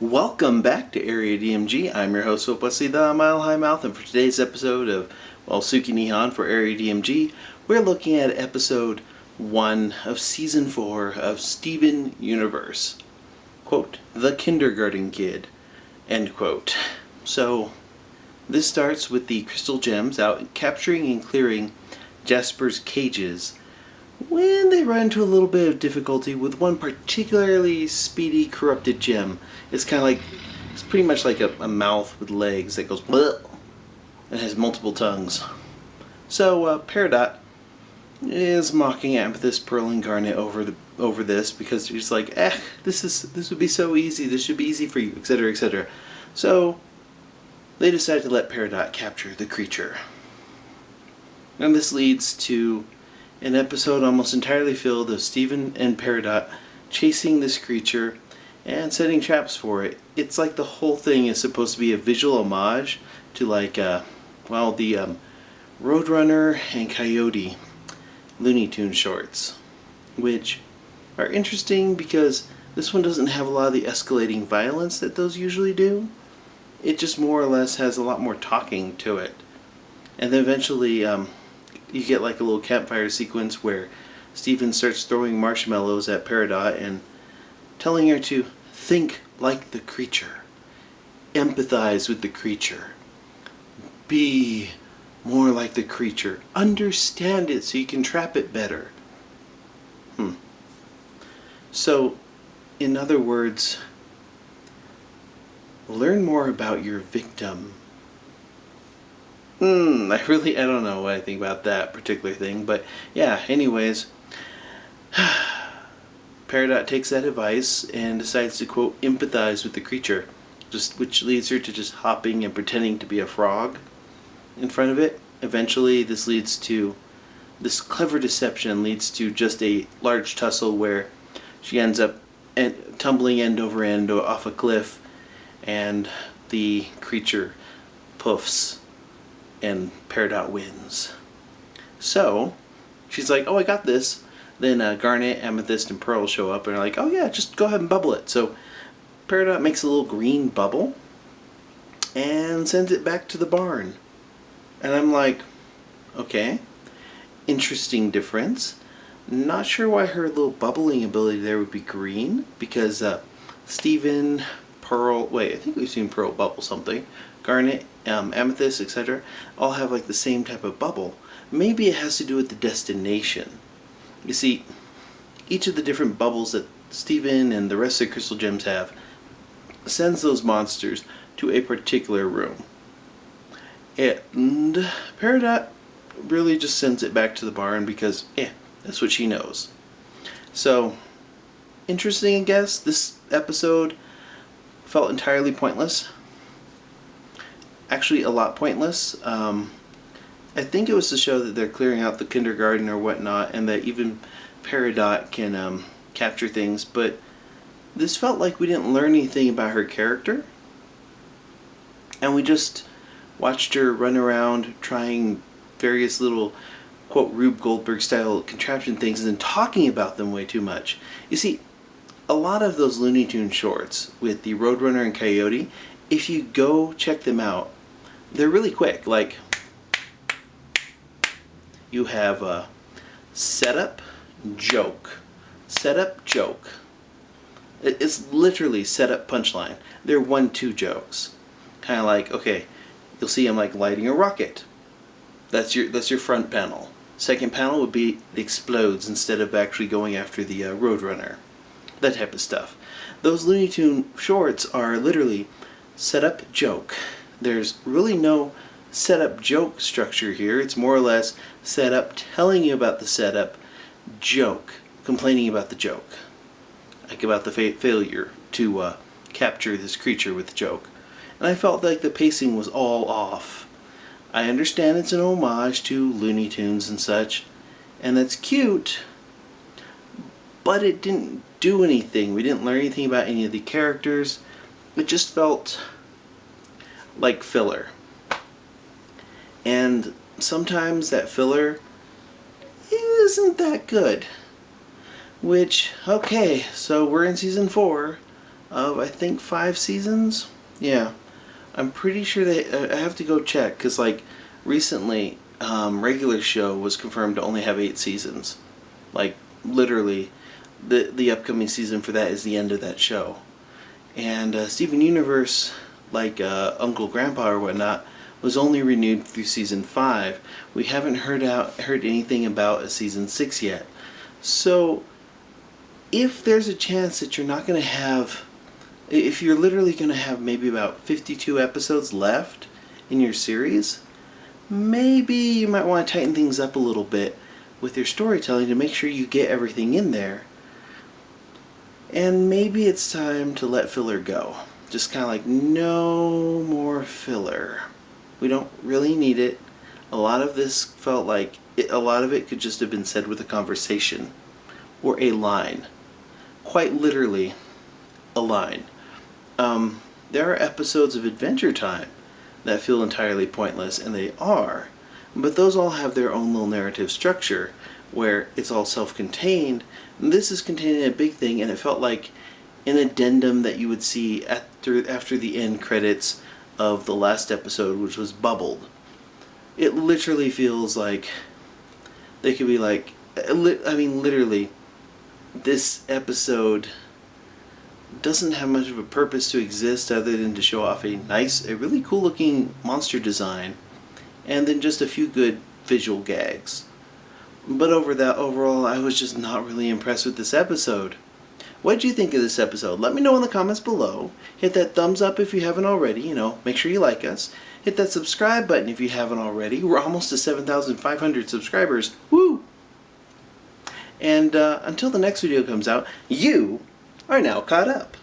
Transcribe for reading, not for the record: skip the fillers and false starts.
Welcome back to Area DMG. I'm your host, Hope Wesley, the Mile High Mouth, and for today's episode of Suki Nihon for Area DMG, we're looking at episode 1 of season 4 of Steven Universe. Quote, "The Kindergarten Kid," end quote. So, this starts with the crystal gems out capturing and clearing Jasper's cages when they run into a little bit of difficulty with one particularly speedy corrupted gem. It's pretty much like a mouth with legs that goes bleh and has multiple tongues. So Peridot is mocking Amethyst, Pearl, and Garnet over this because she's like, this would be so easy. This should be easy for you, etc., etc. So they decide to let Peridot capture the creature, and this leads to an episode almost entirely filled of Steven and Peridot chasing this creature and setting traps for it. It's like the whole thing is supposed to be a visual homage to the Roadrunner and Coyote Looney Tunes shorts, which are interesting because this one doesn't have a lot of the escalating violence that those usually do. It just more or less has a lot more talking to it. And then eventually you get like a little campfire sequence where Steven starts throwing marshmallows at Peridot and telling her to think like the creature, empathize with the creature, be more like the creature, understand it so you can trap it better. So, in other words, learn more about your victim. I don't know what I think about that particular thing, but yeah, anyways, Peridot takes that advice and decides to, quote, empathize with the creature, which leads her to just hopping and pretending to be a frog in front of it. Eventually, this clever deception leads to just a large tussle where she ends up tumbling end over end off a cliff, and the creature poofs and Peridot wins. So she's like, oh, I got this. Then Garnet, Amethyst, and Pearl show up and are like, oh yeah, just go ahead and bubble it. So Peridot makes a little green bubble and sends it back to the barn. And I'm like, okay, interesting difference. Not sure why her little bubbling ability there would be green, because Steven, Pearl, I think we've seen Pearl bubble something. Garnet, Amethyst, etc. all have like the same type of bubble. Maybe it has to do with the destination. You see, each of the different bubbles that Steven and the rest of the crystal gems have sends those monsters to a particular room. And Peridot really just sends it back to the barn because, that's what she knows. So, interesting, I guess. This episode felt entirely pointless. Actually, a lot pointless. I think it was to show that they're clearing out the kindergarten or whatnot, and that even Peridot can capture things, but this felt like we didn't learn anything about her character, and we just watched her run around trying various little, quote, Rube Goldberg style contraption things and then talking about them way too much. You see, a lot of those Looney Tunes shorts with the Roadrunner and Coyote, if you go check them out, they're really quick. Like, you have a setup, joke, setup, joke. It's literally setup, punchline. They're 1-2 jokes. Kind of like, okay, you'll see him like lighting a rocket. That's your front panel. Second panel would be it explodes instead of actually going after the Roadrunner. That type of stuff. Those Looney Tune shorts are literally setup, joke. There's really no setup joke structure here. It's more or less setup telling you about the setup, joke complaining about the joke, like about the failure to capture this creature with the joke. And I felt like the pacing was all off. I understand it's an homage to Looney Tunes and such, and that's cute, but it didn't do anything. We didn't learn anything about any of the characters. It just felt like filler. And sometimes that filler isn't that good. Which, okay, so we're in season 4 of, I think, 5 seasons. Yeah, I'm pretty sure they. I have to go check because, like, recently, regular show was confirmed to only have 8 seasons. Like, literally, the upcoming season for that is the end of that show. And Steven Universe, like Uncle Grandpa or whatnot, was only renewed through season 5. We haven't heard anything about a season 6 yet. So, if there's a chance that you're not going to have, if you're literally going to have maybe about 52 episodes left in your series, maybe you might want to tighten things up a little bit with your storytelling to make sure you get everything in there. And maybe it's time to let filler go. Just kind of like, no more filler. We don't really need it. A lot of this felt like, a lot of it could just have been said with a conversation or a line. Quite literally, a line. There are episodes of Adventure Time that feel entirely pointless, and they are, but those all have their own little narrative structure where it's all self-contained. And this is contained in a big thing, and it felt like an addendum that you would see after the end credits of the last episode, which was Bubbled. It literally feels like they could be like, I mean, literally, this episode doesn't have much of a purpose to exist other than to show off a really cool looking monster design, and then just a few good visual gags. But overall, I was just not really impressed with this episode. What did you think of this episode? Let me know in the comments below. Hit that thumbs up if you haven't already. Make sure you like us. Hit that subscribe button if you haven't already. We're almost to 7,500 subscribers. Woo! And until the next video comes out, you are now caught up.